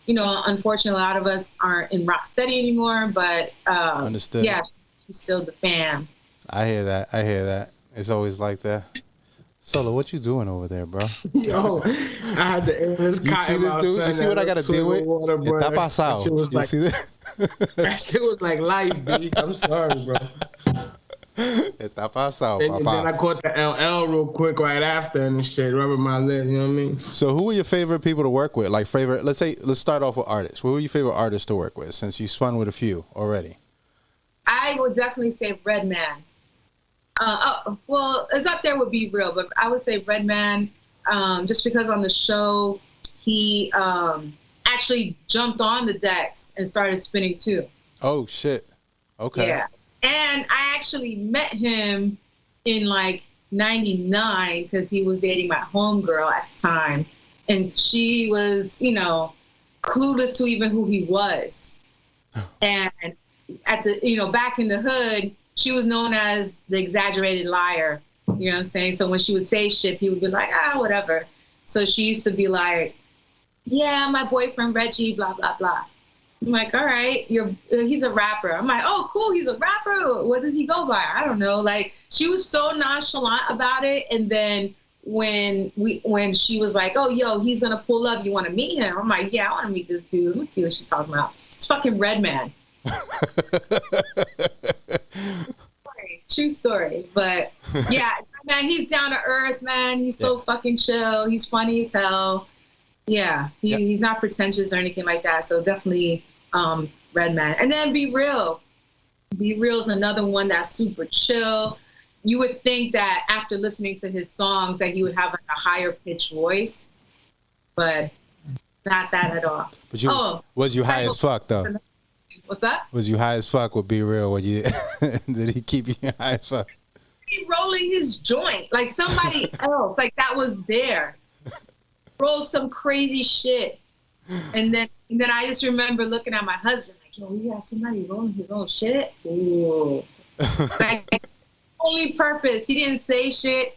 Unfortunately, a lot of us aren't in Rocksteady anymore, but understood. Yeah, she's still the fan. I hear that. It's always like that. Solo, what you doing over there, bro? Yo, I had to end this. You see this dude? You see what I got to deal with? Está pasado. You see this? That shit was like life, B. I'm sorry, bro. Está pasado, and then I caught the LL real quick right after and shit, rubbing my lips, you know what I mean? So who were your favorite people to work with? Like let's start off with artists. Who were your favorite artists to work with since you spun with a few already? I would definitely say Redman. Well, it's up there with Be Real, but I would say Redman, just because on the show, he actually jumped on the decks and started spinning too. Oh, shit. Okay. Yeah. And I actually met him in like 99 because he was dating my homegirl at the time. And she was, clueless to even who he was. And at the, back in the hood, she was known as the exaggerated liar. You know what I'm saying? So when she would say shit, he would be like, whatever. So she used to be like, yeah, my boyfriend Reggie, blah, blah, blah. I'm like, all right, he's a rapper. I'm like, oh, cool, he's a rapper. What does he go by? I don't know. Like, she was so nonchalant about it. And then when she was like, oh, yo, he's going to pull up. You want to meet him? I'm like, yeah, I want to meet this dude. Let's see what she's talking about. It's fucking Redman. True story. But, yeah, man, he's down to earth, man. He's so fucking chill. He's funny as hell. Yeah, he's not pretentious or anything like that. So definitely Redman. And then Be Real. Be Real is another one that's super chill. You would think that after listening to his songs that he would have like a higher pitched voice, but not that at all. But was you high as fuck though? What's up? Was you high as fuck with Be Real? Did he keep you high as fuck? He rolling his joint like somebody else, like that was there. Roll some crazy shit, and then I just remember looking at my husband like, yo, we got somebody rolling his own shit. Ooh, like only purpose. He didn't say shit.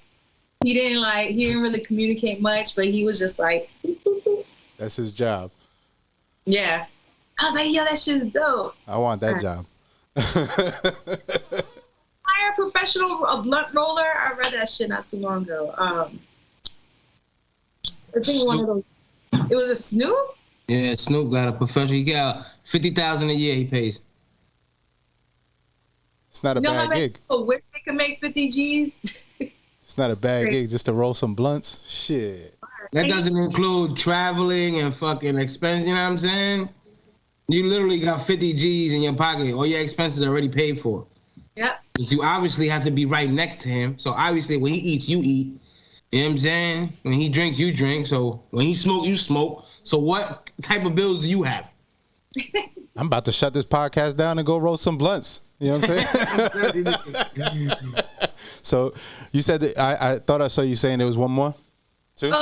He didn't really communicate much, but he was just like, that's his job. Yeah, I was like, yo, that shit's dope. I want that job. Hire a professional blunt roller. I read that shit not too long ago. I think one of those. It was a Snoop? Yeah, Snoop got a professional. He got $50,000 a year. He pays. It's not a bad gig. Where they can make 50 G's. It's not a bad gig just to roll some blunts. Shit. That doesn't include traveling and fucking expense. You know what I'm saying? You literally got 50 G's in your pocket. All your expenses are already paid for. Yep. You obviously have to be right next to him. So obviously when he eats, you eat. You know what I'm saying? When he drinks, you drink. So when he smoke, you smoke. So what type of bills do you have? I'm about to shut this podcast down and go roll some blunts. You know what I'm saying? So you said that I thought I saw you saying there was one more. Two?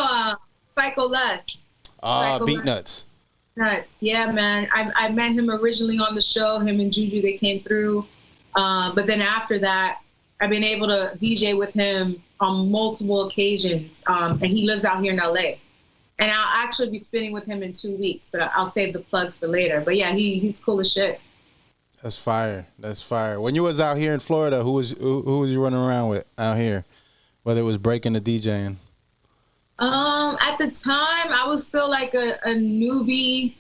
Psycho Les. Beat Nuts. Nuts. Yeah, man. I met him originally on the show. Him and Juju, they came through. But then after that, I've been able to DJ with him on multiple occasions. And he lives out here in LA. And I'll actually be spinning with him in 2 weeks, but I'll save the plug for later. But yeah, he's cool as shit. That's fire. That's fire. When you was out here in Florida, who was you running around with out here? Whether it was breaking or DJing? At the time, I was still like a newbie,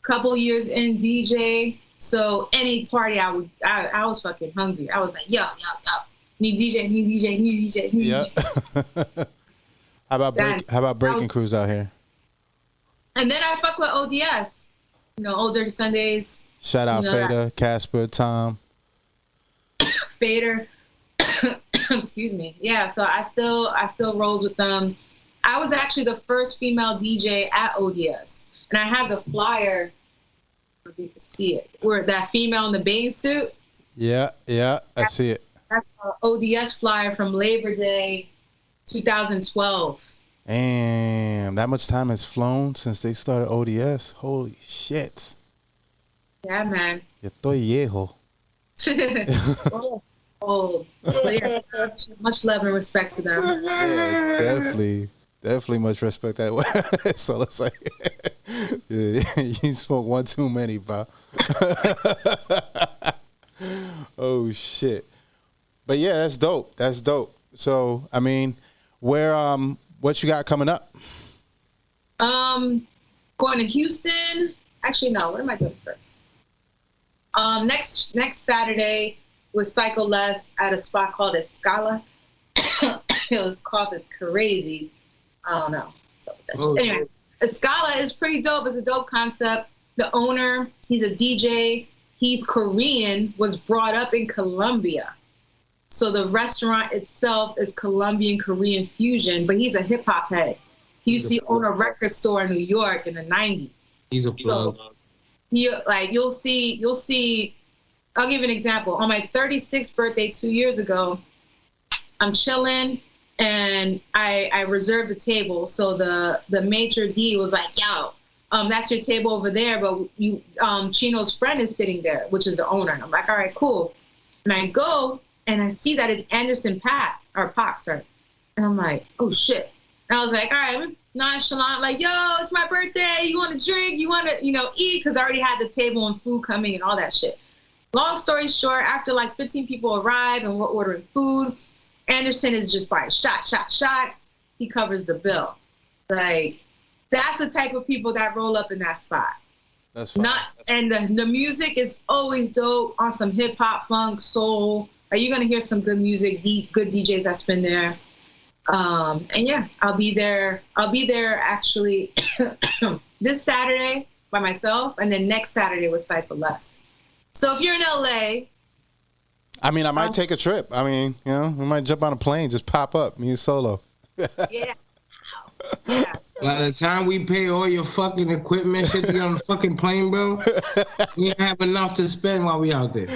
couple years in DJ. So any party I was fucking hungry. I was like, yo, need DJ. Yeah. How about breaking crews out here? And then I fuck with ODS. Old Dirty Sundays. Shout out Fader, Casper, Tom. Fader. Excuse me. Yeah, so I still rolls with them. I was actually the first female DJ at ODS. And I have the flyer, if you can see it, where that female in the bathing suit. Yeah, I see it. That's an ODS flyer from Labor Day 2012. Damn, that much time has flown since they started ODS. Holy shit. Yeah, man. Yo estoy viejo. So yeah, much love and respect to them. Yeah, definitely much respect that way. So it's like, yeah, you smoke one too many, bro. Oh shit. But yeah, that's dope. So I mean, where what you got coming up? Going to Houston. Actually, no. What am I doing first? Next Saturday with Psycho Les at a spot called Escala. It was called the Crazy. I don't know. So anyway, Escala is pretty dope. It's a dope concept. The owner, he's a DJ. He's Korean. Was brought up in Colombia. So the restaurant itself is Colombian Korean fusion, but he's a hip hop head. He used to own a record store in New York in the 90s. He's a plug. So you'll see. I'll give you an example. On my 36th birthday 2 years ago, I'm chilling and I reserved a table. So the maitre d' was like, "Yo, that's your table over there, but you Chino's friend is sitting there," which is the owner. And I'm like, "All right, cool." And I go and I see that it's Anderson Paak, sorry. And I'm like, "Oh shit." And I was like, "All right, nonchalant, like, yo, it's my birthday. You want to drink? You want to, eat?" Because I already had the table and food coming and all that shit. Long story short, after like 15 people arrive and we're ordering food, Anderson is just buying shots. He covers the bill. Like, that's the type of people that roll up in that spot. That's fine. And the music is always dope on some hip hop, funk, soul. Like, you're gonna hear some good music, good DJs that spin there. And yeah, I'll be there actually this Saturday by myself, and then next Saturday with Cypher Les. So if you're in LA, I mean, I might take a trip. I mean, we might jump on a plane, just pop up, me and Solo. Yeah. By the time we pay all your fucking equipment shit to get on the fucking plane, bro, we don't have enough to spend while we out there.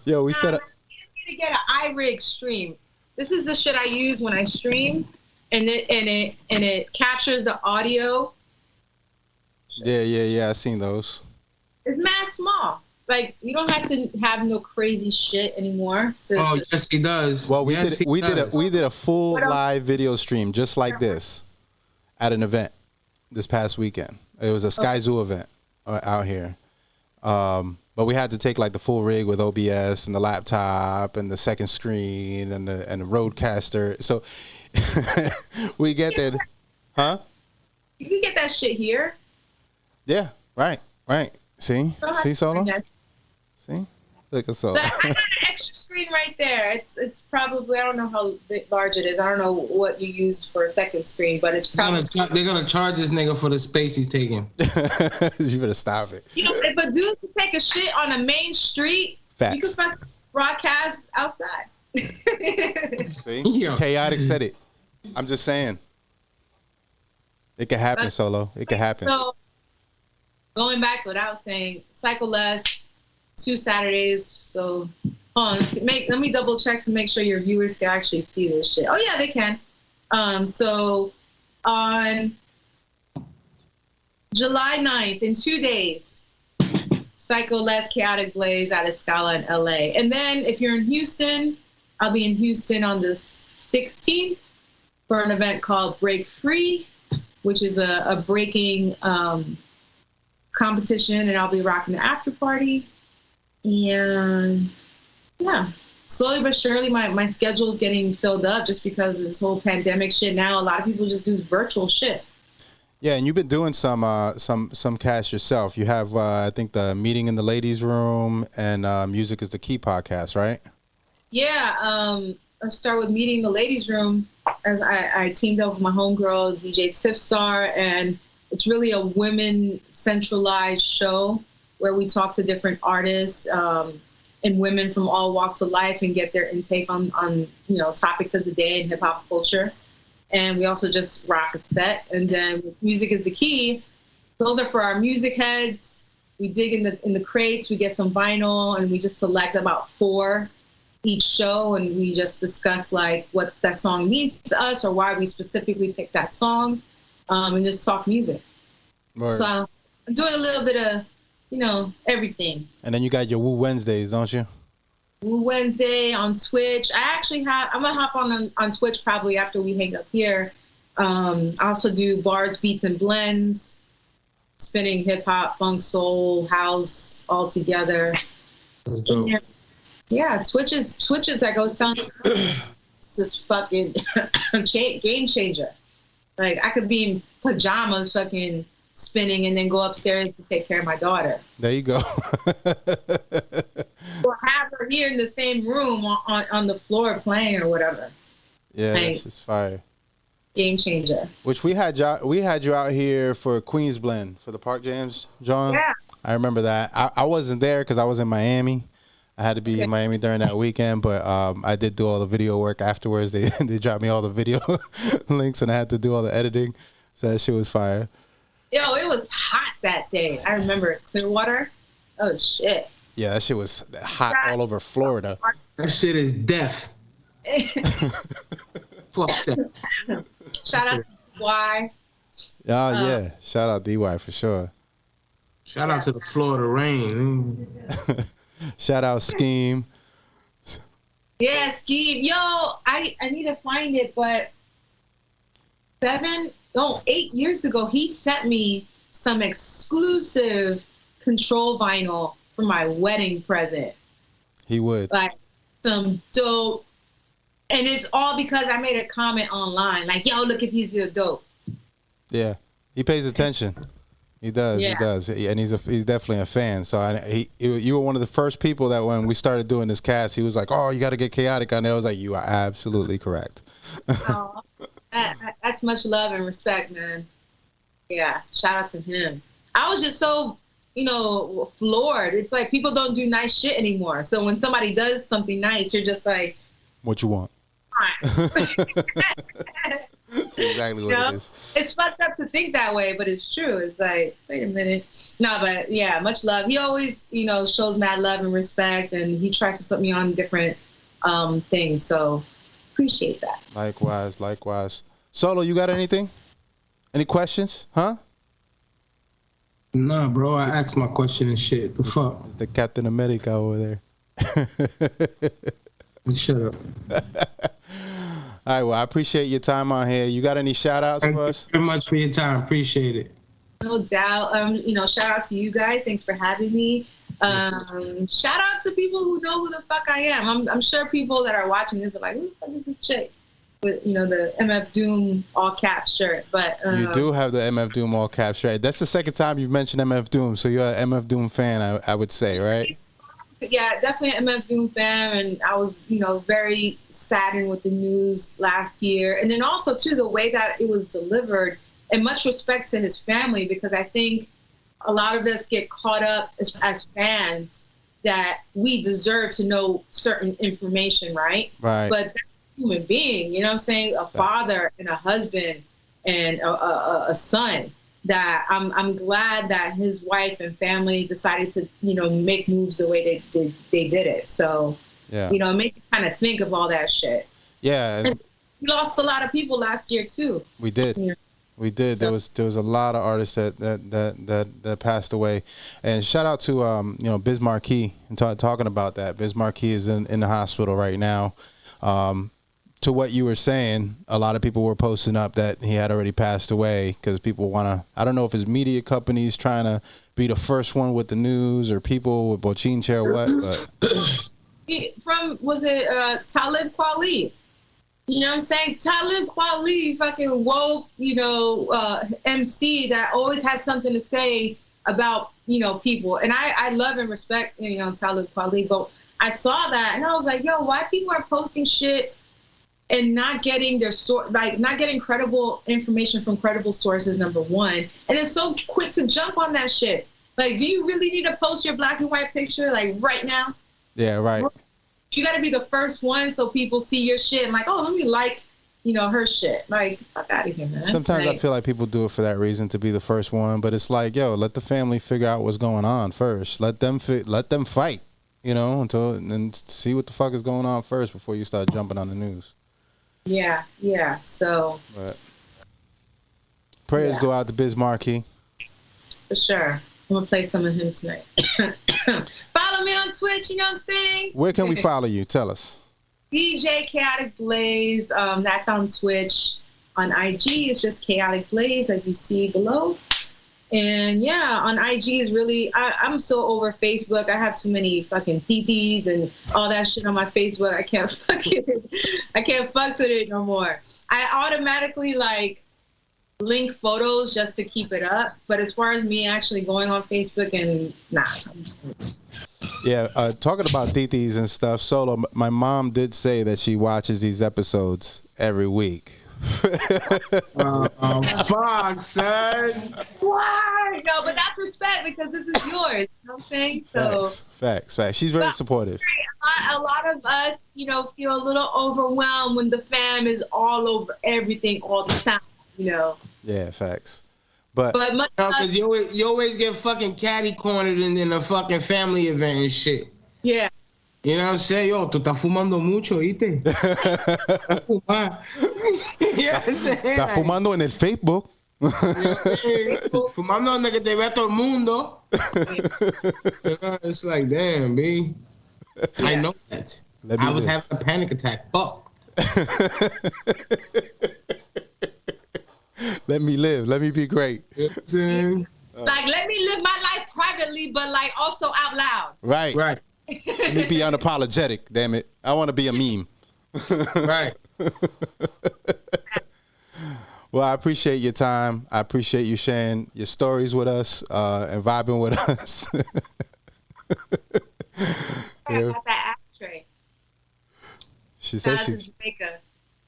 Yo, we set up. You need to get an iRig stream. This is the shit I use when I stream, and it captures the audio. Yeah. I seen those. It's mad small. Like, you don't have to have no crazy shit anymore. Yes, he does. Well, we did a full live video stream just like this at an event this past weekend. It was a Sky Zoo event out here. But we had to take like the full rig with OBS and the laptop and the second screen and the Rodecaster. So we get there, huh? You can get that shit here. Yeah, right. See, Solo. See, look at Solo. I got an extra screen right there. It's probably, I don't know how large it is. I don't know what you use for a second screen, but it's probably. They're gonna charge this nigga for the space he's taking. You better stop it. But dude, to take a shit on a main street, facts. You can fucking broadcast outside. See, Kaotic said it. I'm just saying. It can happen, Solo. It can happen. So, going back to what I was saying, Cycle Less, 2 Saturdays. So, hold on, let me double check to make sure your viewers can actually see this shit. Oh yeah, they can. So on July 9th, in 2 days, Psycho Less, Kaotic Blaze at Escala in LA. And then if you're in Houston, I'll be in Houston on the 16th for an event called Break Free, which is a breaking competition, and I'll be rocking the after party. And yeah, slowly but surely my schedule is getting filled up just because of this whole pandemic shit. Now a lot of people just do virtual shit. Yeah, and you've been doing some cast yourself. You have I think the Meeting in the Ladies Room and Music is the Key podcast, right? Yeah, I'll start with Meeting in the Ladies Room, as I teamed up with my homegirl DJ Tipstar, and it's really a women centralized show where we talk to different artists and women from all walks of life and get their intake on topics of the day in hip hop culture. And we also just rock a set. And then Music is the Key. Those are for our music heads. We dig in the crates, we get some vinyl, and we just select about 4 each show, and we just discuss like what that song means to us or why we specifically picked that song, and just talk music. Right. So I'm doing a little bit of, everything. And then you got your Woo Wednesdays, don't you? Woo Wednesday on Twitch. I'm gonna hop on Twitch probably after we hang up here. I also do bars, beats, and blends, spinning hip hop, funk, soul, house all together. That's dope. Yeah, Twitch is like I was telling you, it's just fucking game changer. Like I could be in pajamas fucking spinning and then go upstairs to take care of my daughter. There you go. Or have her here in the same room on the floor playing or whatever. Yeah, that's just fire. Game changer. Which we had you out here for Queens Blend for the Park Jams, John. Yeah. I remember that. I wasn't there because I was in Miami. I had to be in Miami during that weekend, but I did do all the video work afterwards. They dropped me all the video links, and I had to do all the editing. So that shit was fire. Yo, it was hot that day. I remember Clearwater. Oh shit. Yeah, that shit was hot all over Florida. That shit is death. Fuck that. Shout out to DY. Oh yeah, shout out DY for sure. Shout out to the Florida rain. Shout out Scheme. Yeah, Scheme. Yo, I need to find it, but 8 years ago, he sent me some exclusive Control vinyl for my wedding present. He would. Like some dope. And it's all because I made a comment online. Like, yo, look at these, are dope. Yeah. He pays attention. He does. Yeah. He does. And he's definitely a fan. So you were one of the first people that when we started doing this cast, he was like, oh, you got to get Kaotic on there. I was like, you are absolutely correct. Oh, that's much love and respect, man. Yeah. Shout out to him. I was just so, floored. It's like people don't do nice shit anymore. So when somebody does something nice, you're just like, what you want? That's exactly what it is. It's fucked up to think that way, but it's true. It's like, wait a minute. No, but yeah, much love. He always, shows mad love and respect, and he tries to put me on different things. So appreciate that. Likewise. Solo, you got anything? Any questions? Huh? Nah, bro. I asked my question and shit. The fuck? It's the Captain America over there. Shut up. All right, well, I appreciate your time on here. You got any shout-outs for us? Thank you very much for your time. Appreciate it. No doubt. Shout out to you guys. Thanks for having me. Shout out to people who know who the fuck I am. I'm sure people that are watching this are like, who the fuck is this chick? With, the MF Doom all caps shirt. But you do have the MF Doom all caps shirt. That's the second time you've mentioned MF Doom, so you're an MF Doom fan, I would say, right? Yeah, definitely an MF Doom fan, and I was, very saddened with the news last year. And then also, too, the way that it was delivered, and much respect to his family, because I think a lot of us get caught up as fans that we deserve to know certain information, right? Right. But human being. You know what I'm saying? A father and a husband and a son. That I'm glad that his wife and family decided to, you know, make moves the way they did it. So, you know, it makes you kind of think of all that shit. Yeah. And we lost a lot of people last year too. We did. You know? We did. So, there was a lot of artists that passed away, and shout out to you know, Biz Markie and talking about that. Biz Markie is in the hospital right now. To what you were saying, a lot of people were posting up that he had already passed away because people want to. I don't know if his media company's trying to be the first one with the news or people with Bochinche or what. But was it Talib Kweli? You know what I'm saying? Talib Kweli, fucking woke, you know, MC that always has something to say about, you know, people. And I love and respect, you know, Talib Kweli, but I saw that and I was like, yo, why people are posting shit and not getting their not getting credible information from credible sources, number one, and then so quick to jump on that shit. Like, do you really need to post your black and white picture like right now? Yeah, right. You got to be the first one so people see your shit and like, oh, let me like, you know, her shit. Like, fuck out of here, man. Sometimes I feel like people do it for that reason, to be the first one, but it's like, yo, let the family figure out what's going on first. Let them fight, you know, and see what the fuck is going on first before you start jumping on the news. Yeah. So, but prayers go out to Biz Markie. For sure. I'm gonna play some of him tonight. Follow me on Twitch, you know what I'm saying? Where can we follow you? Tell us. DJ Kaotic Blaze. That's on Twitch. On IG, it's just Kaotic Blaze, as you see below. And yeah, on IG is really, I'm so over Facebook. I have too many fucking titis and all that shit on my Facebook. I can't fuck with it no more. I automatically like link photos just to keep it up. But as far as me actually going on Facebook and nah. Yeah, talking about titis and stuff, Solo, my mom did say that she watches these episodes every week. Fuck, son. Why? No, but that's respect because this is yours. You know what I'm saying? So Facts. She's very supportive. A lot of us, you know, feel a little overwhelmed when the fam is all over everything all the time, you know. Yeah, facts. But because you always get fucking catty cornered in a fucking family event and shit. Yeah. You know what I'm saying? Yo, tú estás fumando mucho, ¿oíste? Estás fumando en el Facebook. Fumando donde que te vea todo el mundo. It's like, damn, B. I know that. I was having a panic attack. Fuck. Let me live. Let me be great. Like, let me live my life privately, but like also out loud. Right. Let me be unapologetic, damn it. I want to be a meme. Right. Well, I appreciate your time. I appreciate you sharing your stories with us and vibing with us. I got that ashtray. She says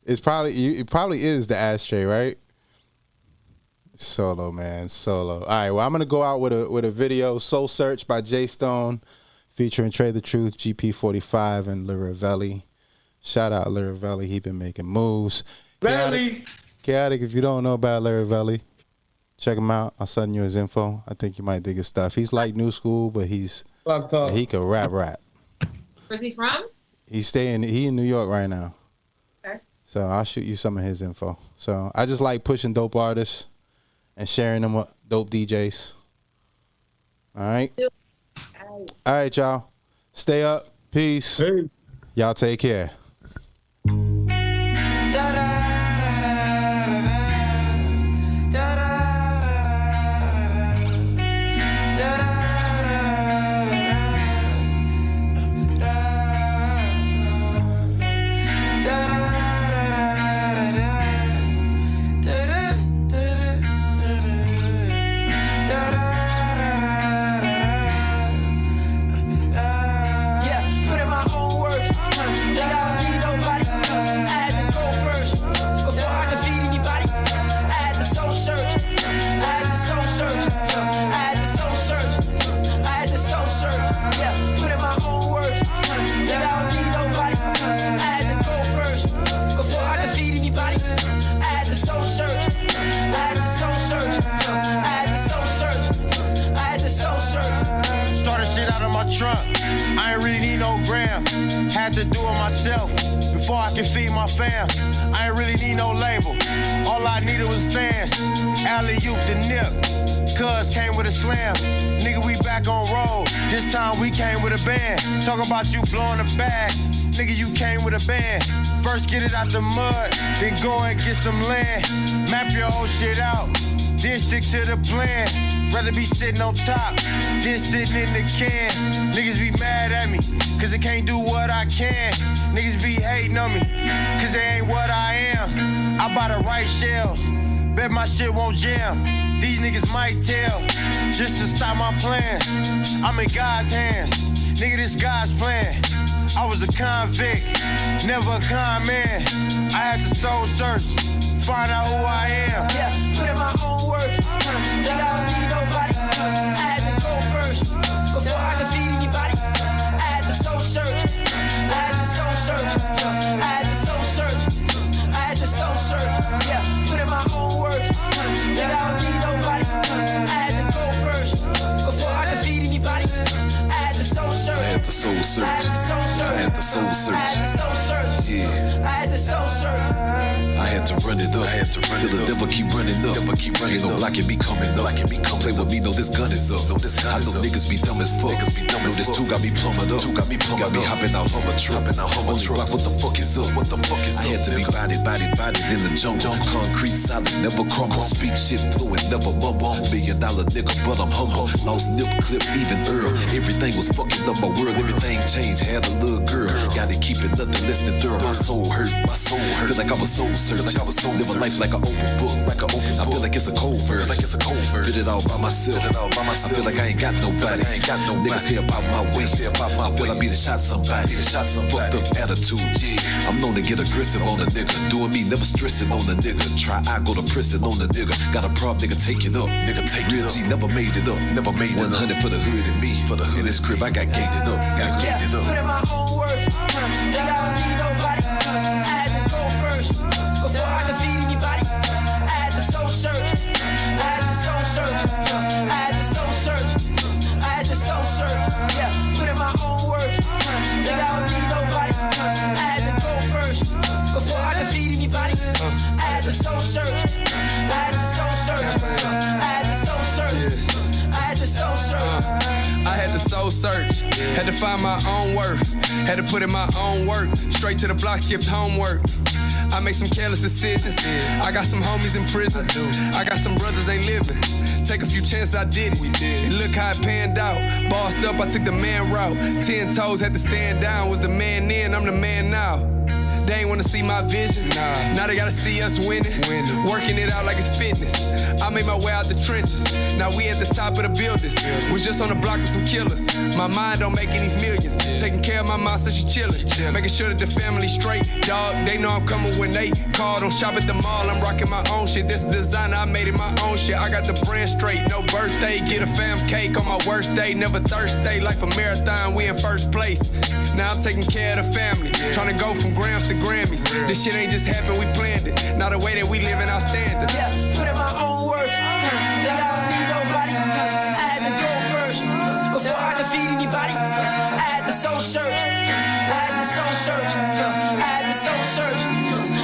it probably is the ashtray, right? Solo, man, solo. All right, well, I'm gonna go out with a video, Soul Search by Jay Stone, featuring Trey the Truth, GP45, and Liravelli. Shout out Liravelli, he been making moves. Chaotic, if you don't know about Liravelli, check him out. I'll send you his info. I think you might dig his stuff. He's like new school, but he can rap. Where's he from? He in New York right now. Okay. So I'll shoot you some of his info. So I just like pushing dope artists and sharing them with dope DJs. All right? All right, y'all. Stay up. Peace. Hey. Y'all take care. Yeah, put in my own work. They got had to do it myself before I could feed my fam. I ain't really need no label. All I needed was fans. Alley-oop the nip. Cuz came with a slam. Nigga, we back on road. This time we came with a band. Talk about you blowing a bag. Nigga, you came with a band. First get it out the mud, then go and get some land. Map your whole shit out, then stick to the plan. Rather be sitting on top, than sitting in the can. Niggas be mad at me, cause they can't do what I can. Niggas be hating on me, cause they ain't what I am. I buy the right shells, bet my shit won't jam. These niggas might tell, just to stop my plan. I'm in God's hands, nigga, this God's plan. I was a convict, never a con man. I had to soul search, find out who I am. Yeah, put in my own work. Think I don't need nobody. I had to go first before I could feed anybody. I had to soul search. I had to soul search. I had to soul search. I had to soul search. Yeah, put in my own work. Think I don't need nobody. I had to go first before I could feed anybody. I had to soul search. I had to soul search. I had to soul search. I had to soul search. I had to soul search. Yeah. I had to soul search. I had to run it up. I had to run it up. Never keep running up. Never keep running up. Like it be coming up. Like it be coming. Play with me, know this gun is up. Know this gun is up. I know niggas be dumb as fuck. Niggas be dumb as fuck. This two got me plumbing up. Two got me plumbing up. Got me hopping out Hummer truck. Hopping out Hummer truck. What the fuck is up? What the fuck is up? I had to be body in the jungle. Concrete solid, never crumble. Speak shit fluent, never mumble. $1 million nigga, but I'm humble. Lost nip clip, even Earl. Everything was fucking up my world. Everything changed. Had a little girl. Gotta keep it nothing less than thorough. My soul hurt. My soul hurt. Feel like I was soul search. Like I was soul live a life like an open book. Like an open book. I feel like it's a cold verse. Like it's a cold verse. Did it all by myself. Did it all by myself. I feel like I ain't got nobody. I ain't got no niggas stay about my way. Stay about my way. I feel I be to shot somebody. Fucked up attitude. Yeah. I'm known to get aggressive on a nigga. Doing me, never stressing on a nigga. Try I go to prison on a nigga. Got a problem, nigga, take it up. Nigga, take it up. G never made it up. Never made it up. 100 for the hood and me. For the hood in this crib, I got gated up. Got gated up. Put in my own work. Think I don't need nobody. I had to go first before I could feed anybody. I had to soul search. I had to soul search. I had to soul search. I had to soul search. Yeah, put in my own work. Think I don't need nobody. I had to go first before I could feed anybody. I had to soul search. I had to soul search. I had to soul search. I had to soul search. I had to soul search, had to find my own worth, had to put in my own work, straight to the block, skipped homework. I make some careless decisions, I got some homies in prison, I got some brothers ain't living. Take a few chances, I did it. And look how it panned out. Bossed up, I took the man route. 10 toes, had to stand down. Was the man then, I'm the man now. They ain't wanna see my vision. Now they gotta see us winning. Working it out like it's fitness. I made my way out the trenches. Now we at the top of the buildings. Was just on the block with some killers. My mind don't make these millions. Taking care of my mom so she chillin'. Making sure that the family's straight. Dog, they know I'm coming when they call. Don't shop at the mall, I'm rocking my own shit. This designer, I made it my own shit. I got the brand straight, no birthday. Get a fam cake on my worst day. Never thirsty, like a marathon, we in first place. Now I'm taking care of the family. Trying to go from grams to Grammys. This shit ain't just happened, we planned it. Not the way that we live in our standards. Yeah, put in my own work. Think I don't need nobody. I had to go first before I could feed anybody. I had to soul search. I had to soul search. I had to soul search.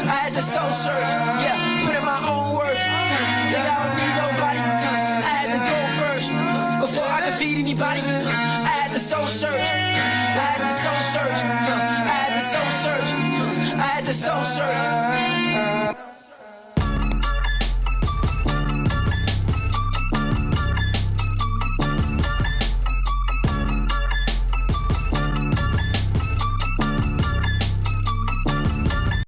I had to soul search. Yeah, put in my own work. Think I don't need nobody. I had to go first before I could feed anybody. I had to soul search. I had to soul search. I had to soul search. I had to soul search.